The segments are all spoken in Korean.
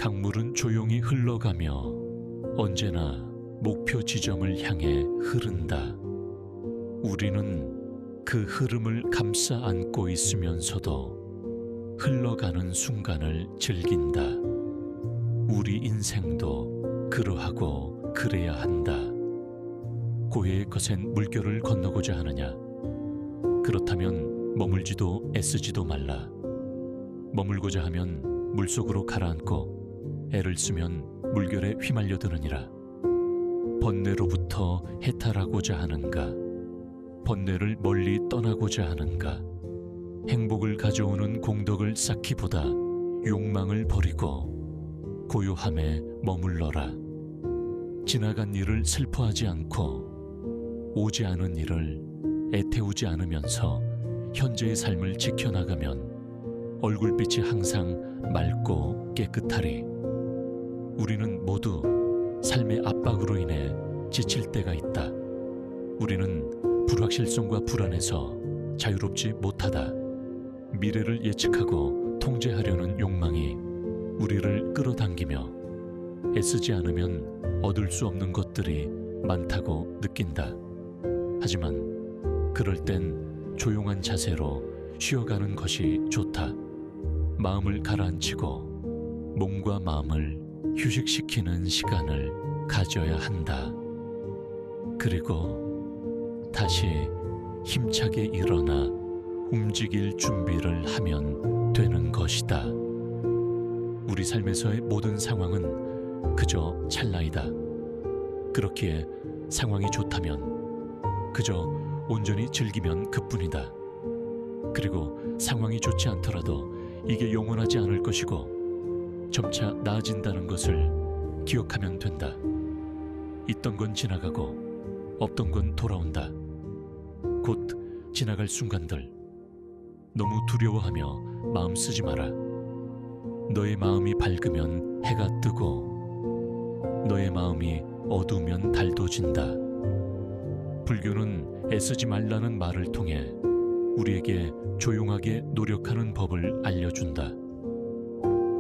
강물은 조용히 흘러가며 언제나 목표 지점을 향해 흐른다. 우리는 그 흐름을 감싸 안고 있으면서도 흘러가는 순간을 즐긴다. 우리 인생도 그러하고 그래야 한다. 고해의 거센 물결을 건너고자 하느냐? 그렇다면 머물지도 애쓰지도 말라. 머물고자 하면 물속으로 가라앉고 애를 쓰면 물결에 휘말려드느니라. 번뇌로부터 해탈하고자 하는가? 번뇌를 멀리 떠나고자 하는가? 행복을 가져오는 공덕을 쌓기보다 욕망을 버리고 고요함에 머물러라. 지나간 일을 슬퍼하지 않고 오지 않은 일을 애태우지 않으면서 현재의 삶을 지켜나가면 얼굴빛이 항상 맑고 깨끗하리. 우리는 모두 삶의 압박으로 인해 지칠 때가 있다. 우리는 불확실성과 불안에서 자유롭지 못하다. 미래를 예측하고 통제하려는 욕망이 우리를 끌어당기며 애쓰지 않으면 얻을 수 없는 것들이 많다고 느낀다. 하지만 그럴 땐 조용한 자세로 쉬어가는 것이 좋다. 마음을 가라앉히고 몸과 마음을 휴식시키는 시간을 가져야 한다. 그리고 다시 힘차게 일어나 움직일 준비를 하면 되는 것이다. 우리 삶에서의 모든 상황은 그저 찰나이다. 그렇기에 상황이 좋다면 그저 온전히 즐기면 그뿐이다. 그리고 상황이 좋지 않더라도 이게 영원하지 않을 것이고 점차 나아진다는 것을 기억하면 된다. 있던 건 지나가고 없던 건 돌아온다. 곧 지나갈 순간들, 너무 두려워하며 마음 쓰지 마라. 너의 마음이 밝으면 해가 뜨고 너의 마음이 어두우면 달도 진다. 불교는 애쓰지 말라는 말을 통해 우리에게 조용하게 노력하는 법을 알려준다.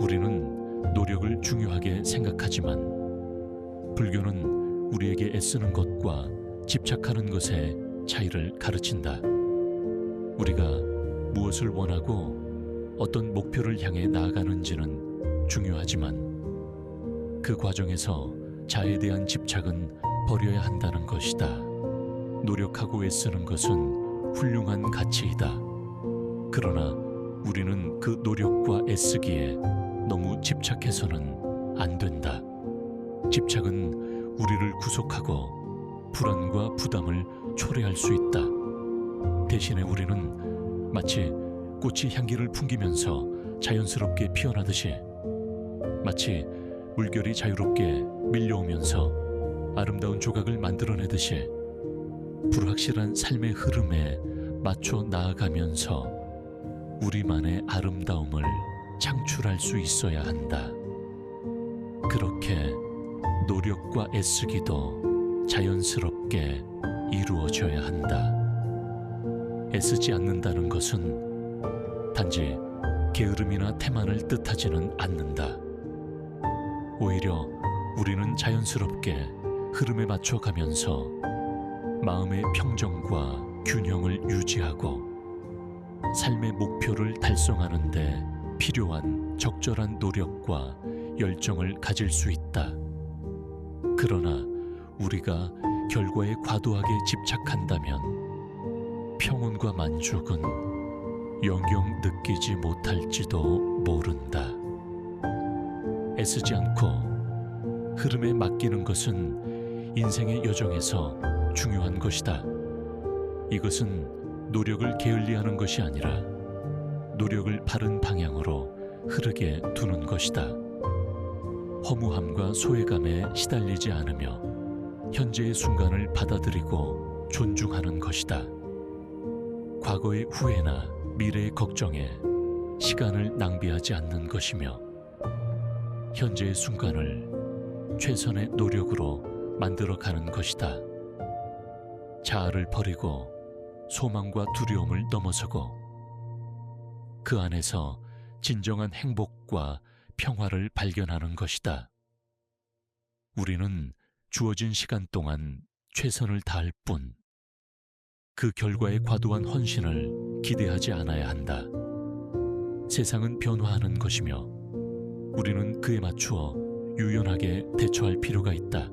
우리는 노력을 중요하게 생각하지만 불교는 우리에게 애쓰는 것과 집착하는 것의 차이를 가르친다. 우리가 무엇을 원하고 어떤 목표를 향해 나아가는지는 중요하지만 그 과정에서 자에 대한 집착은 버려야 한다는 것이다. 노력하고 애쓰는 것은 훌륭한 가치이다. 그러나 우리는 그 노력과 애쓰기에 너무 집착해서는 안 된다. 집착은 우리를 구속하고 불안과 부담을 초래할 수 있다. 대신에 우리는 마치 꽃이 향기를 풍기면서 자연스럽게 피어나듯이, 마치 물결이 자유롭게 밀려오면서 아름다운 조각을 만들어내듯이 불확실한 삶의 흐름에 맞춰 나아가면서 우리만의 아름다움을 창출할 수 있어야 한다. 그렇게 노력과 애쓰기도 자연스럽게 이루어져야 한다. 애쓰지 않는다는 것은 단지 게으름이나 태만을 뜻하지는 않는다. 오히려 우리는 자연스럽게 흐름에 맞춰 가면서 마음의 평정과 균형을 유지하고 삶의 목표를 달성하는 데 필요한 적절한 노력과 열정을 가질 수 있다. 그러나 우리가 결과에 과도하게 집착한다면 평온과 만족은 영영 느끼지 못할지도 모른다. 애쓰지 않고 흐름에 맡기는 것은 인생의 여정에서 중요한 것이다. 이것은 노력을 게을리하는 것이 아니라 노력을 바른 방향으로 흐르게 두는 것이다. 허무함과 소외감에 시달리지 않으며 현재의 순간을 받아들이고 존중하는 것이다. 과거의 후회나 미래의 걱정에 시간을 낭비하지 않는 것이며 현재의 순간을 최선의 노력으로 만들어가는 것이다. 자아를 버리고 소망과 두려움을 넘어서고 그 안에서 진정한 행복과 평화를 발견하는 것이다. 우리는 주어진 시간 동안 최선을 다할 뿐, 그 결과에 과도한 헌신을 기대하지 않아야 한다. 세상은 변화하는 것이며 우리는 그에 맞추어 유연하게 대처할 필요가 있다.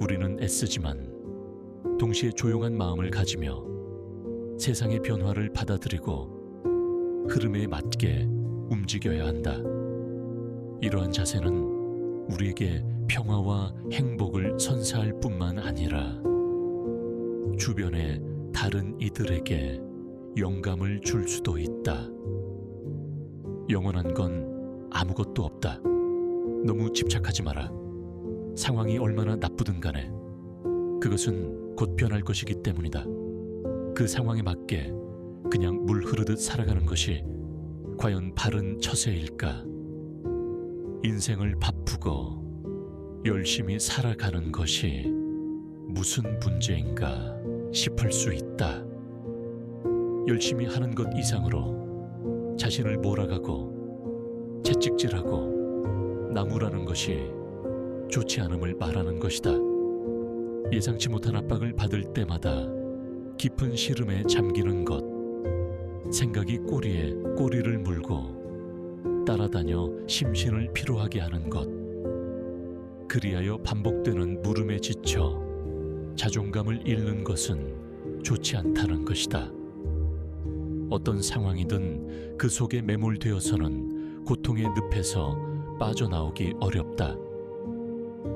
우리는 애쓰지만 동시에 조용한 마음을 가지며 세상의 변화를 받아들이고 흐름에 맞게 움직여야 한다. 이러한 자세는 우리에게 평화와 행복을 선사할 뿐만 아니라 주변의 다른 이들에게 영감을 줄 수도 있다. 영원한 건 아무것도 없다. 너무 집착하지 마라. 상황이 얼마나 나쁘든 간에 그것은 곧 변할 것이기 때문이다. 그 상황에 맞게 그냥 물 흐르듯 살아가는 것이 과연 바른 처세일까? 인생을 바쁘고 열심히 살아가는 것이 무슨 문제인가 싶을 수 있다. 열심히 하는 것 이상으로 자신을 몰아가고 채찍질하고 나무라는 것이 좋지 않음을 말하는 것이다. 예상치 못한 압박을 받을 때마다 깊은 시름에 잠기는 것, 생각이 꼬리에 꼬리를 물고 따라다녀 심신을 피로하게 하는 것, 그리하여 반복되는 물음에 지쳐 자존감을 잃는 것은 좋지 않다는 것이다. 어떤 상황이든 그 속에 매몰되어서는 고통의 늪에서 빠져나오기 어렵다.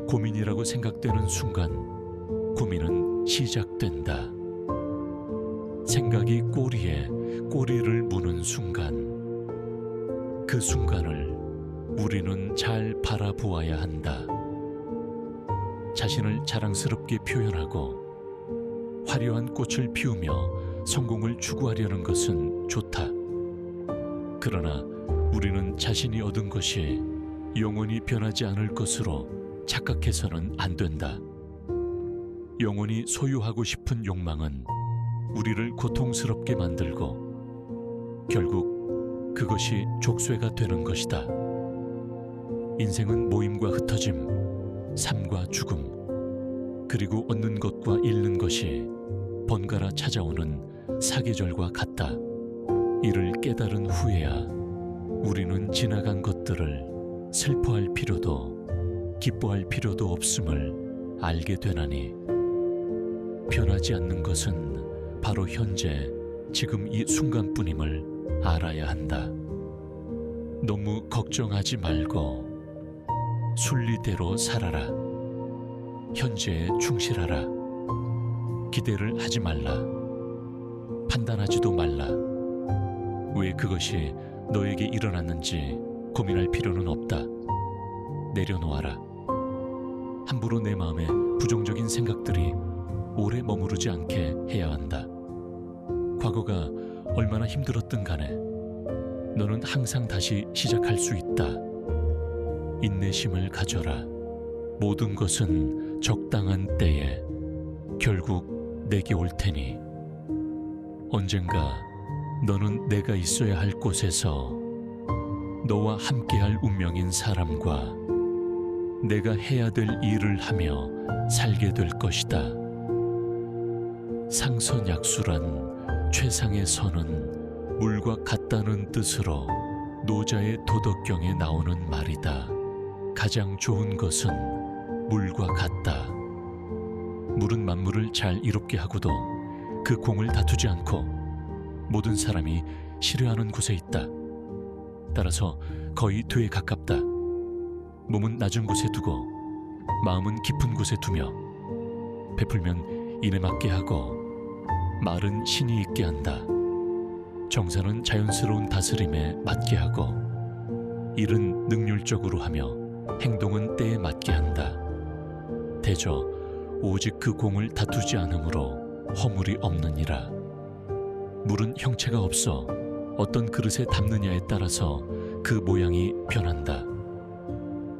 고민이라고 생각되는 순간 고민은 시작된다. 생각이 꼬리에 꼬리를 무는 순간, 그 순간을 우리는 잘 바라보아야 한다. 자신을 자랑스럽게 표현하고 화려한 꽃을 피우며 성공을 추구하려는 것은 좋다. 그러나 우리는 자신이 얻은 것이 영원히 변하지 않을 것으로 착각해서는 안 된다. 영원히 소유하고 싶은 욕망은 우리를 고통스럽게 만들고 결국 그것이 족쇄가 되는 것이다. 인생은 모임과 흩어짐, 삶과 죽음, 그리고 얻는 것과 잃는 것이 번갈아 찾아오는 사계절과 같다. 이를 깨달은 후에야 우리는 지나간 것들을 슬퍼할 필요도 기뻐할 필요도 없음을 알게 되나니, 변하지 않는 것은 바로 현재 지금 이 순간뿐임을 알아야 한다. 너무 걱정하지 말고 순리대로 살아라. 현재에 충실하라. 기대를 하지 말라. 판단하지도 말라. 왜 그것이 너에게 일어났는지 고민할 필요는 없다. 내려놓아라. 함부로 내 마음에 부정적인 생각들이 오래 머무르지 않게 해야 한다. 과거가 얼마나 힘들었든 간에 너는 항상 다시 시작할 수 있다. 인내심을 가져라. 모든 것은 적당한 때에 결국 내게 올 테니, 언젠가 너는 내가 있어야 할 곳에서 너와 함께할 운명인 사람과 내가 해야 될 일을 하며 살게 될 것이다. 상선약수란 최상의 선은 물과 같다는 뜻으로 노자의 도덕경에 나오는 말이다. 가장 좋은 것은 물과 같다. 물은 만물을 잘 이롭게 하고도 그 공을 다투지 않고 모든 사람이 싫어하는 곳에 있다. 따라서 거의 되에 가깝다. 몸은 낮은 곳에 두고 마음은 깊은 곳에 두며, 베풀면 인에 맞게 하고 말은 신이 있게 한다. 정사는 자연스러운 다스림에 맞게 하고 일은 능률적으로 하며 행동은 때에 맞게 한다. 대저 오직 그 공을 다투지 않으므로 허물이 없느니라. 물은 형체가 없어 어떤 그릇에 담느냐에 따라서 그 모양이 변한다.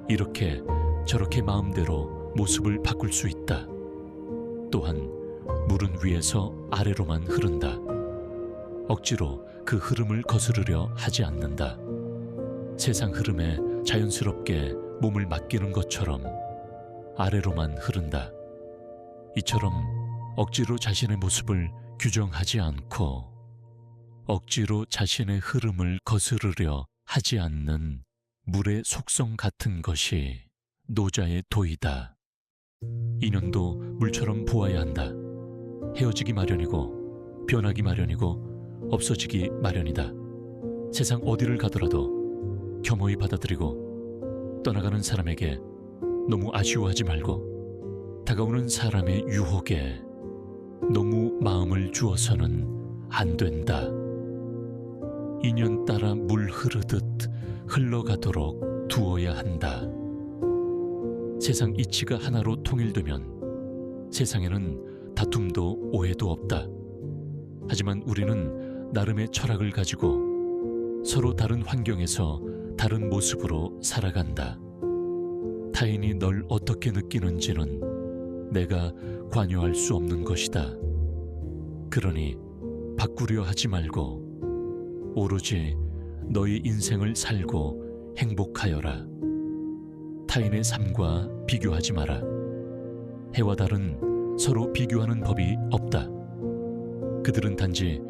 이렇게 저렇게 마음대로 모습을 바꿀 수 있다. 또한 물은 위에서 아래로만 흐른다. 억지로 그 흐름을 거스르려 하지 않는다. 세상 흐름에 자연스럽게 몸을 맡기는 것처럼 아래로만 흐른다. 이처럼 억지로 자신의 모습을 규정하지 않고 억지로 자신의 흐름을 거스르려 하지 않는 물의 속성 같은 것이 노자의 도이다. 인연도 물처럼 보아야 한다. 헤어지기 마련이고 변하기 마련이고 없어지기 마련이다. 세상 어디를 가더라도 겸허히 받아들이고 떠나가는 사람에게 너무 아쉬워하지 말고 다가오는 사람의 유혹에 너무 마음을 주어서는 안 된다. 인연 따라 물 흐르듯 흘러가도록 두어야 한다. 세상 이치가 하나로 통일되면 세상에는 다툼도 오해도 없다. 하지만 우리는 나름의 철학을 가지고 서로 다른 환경에서 다른 모습으로 살아간다. 타인이 널 어떻게 느끼는지는 내가 관여할 수 없는 것이다. 그러니 바꾸려 하지 말고 오로지 너의 인생을 살고 행복하여라. 타인의 삶과 비교하지 마라. 해와 달은 서로 비교하는 법이 없다. 그들은 단지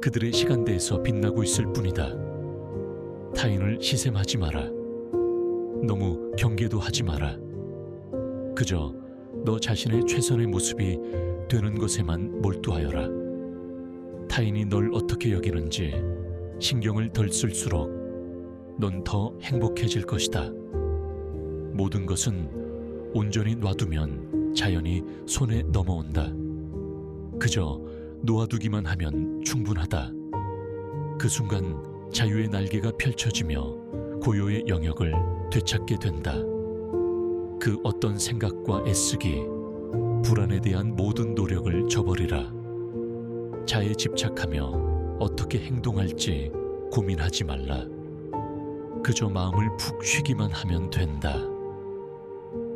그들의 시간대에서 빛나고 있을 뿐이다. 타인을 시샘하지 마라. 너무 경계도 하지 마라. 그저 너 자신의 최선의 모습이 되는 것에만 몰두하여라. 타인이 널 어떻게 여기는지 신경을 덜 쓸수록 넌 더 행복해질 것이다. 모든 것은 온전히 놔두면 자연히 손에 넘어온다. 그저 놓아두기만 하면 충분하다. 그 순간 자유의 날개가 펼쳐지며 고요의 영역을 되찾게 된다. 그 어떤 생각과 애쓰기, 불안에 대한 모든 노력을 저버리라. 자에 집착하며 어떻게 행동할지 고민하지 말라. 그저 마음을 푹 쉬기만 하면 된다.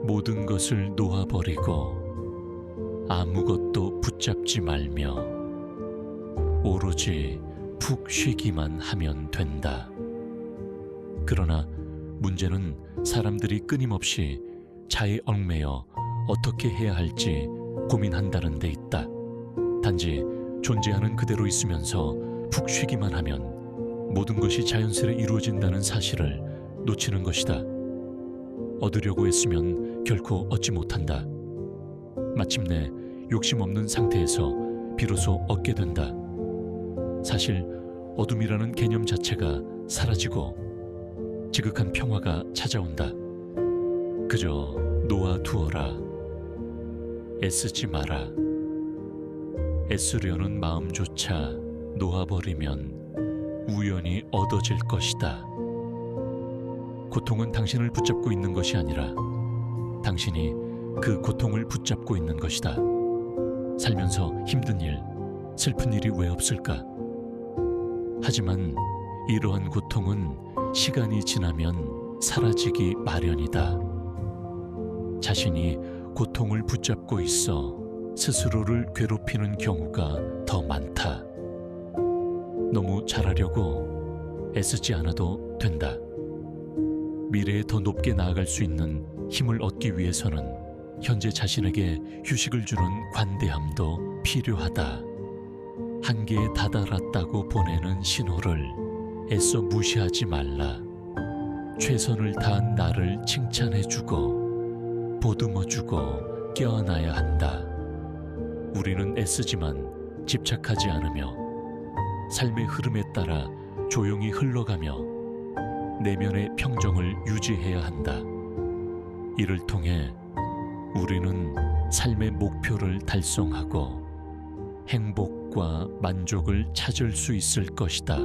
모든 것을 놓아버리고 아무것도 붙잡지 말며 오로지 푹 쉬기만 하면 된다. 그러나 문제는 사람들이 끊임없이 자에 얽매여 어떻게 해야 할지 고민한다는 데 있다. 단지 존재하는 그대로 있으면서 푹 쉬기만 하면 모든 것이 자연스레 이루어진다는 사실을 놓치는 것이다. 얻으려고 했으면 결코 얻지 못한다. 마침내 욕심 없는 상태에서 비로소 얻게 된다. 사실 어둠이라는 개념 자체가 사라지고 지극한 평화가 찾아온다. 그저 놓아두어라. 애쓰지 마라. 애쓰려는 마음조차 놓아버리면 우연히 얻어질 것이다. 고통은 당신을 붙잡고 있는 것이 아니라 당신이 그 고통을 붙잡고 있는 것이다. 살면서 힘든 일, 슬픈 일이 왜 없을까? 하지만 이러한 고통은 시간이 지나면 사라지기 마련이다. 자신이 고통을 붙잡고 있어 스스로를 괴롭히는 경우가 더 많다. 너무 잘하려고 애쓰지 않아도 된다. 미래에 더 높게 나아갈 수 있는 힘을 얻기 위해서는 현재 자신에게 휴식을 주는 관대함도 필요하다. 한계에 다다랐다고 보내는 신호를 애써 무시하지 말라. 최선을 다한 나를 칭찬해주고 보듬어주고 껴안아야 한다. 우리는 애쓰지만 집착하지 않으며 삶의 흐름에 따라 조용히 흘러가며 내면의 평정을 유지해야 한다. 이를 통해 우리는 삶의 목표를 달성하고 행복과 만족을 찾을 수 있을 것이다.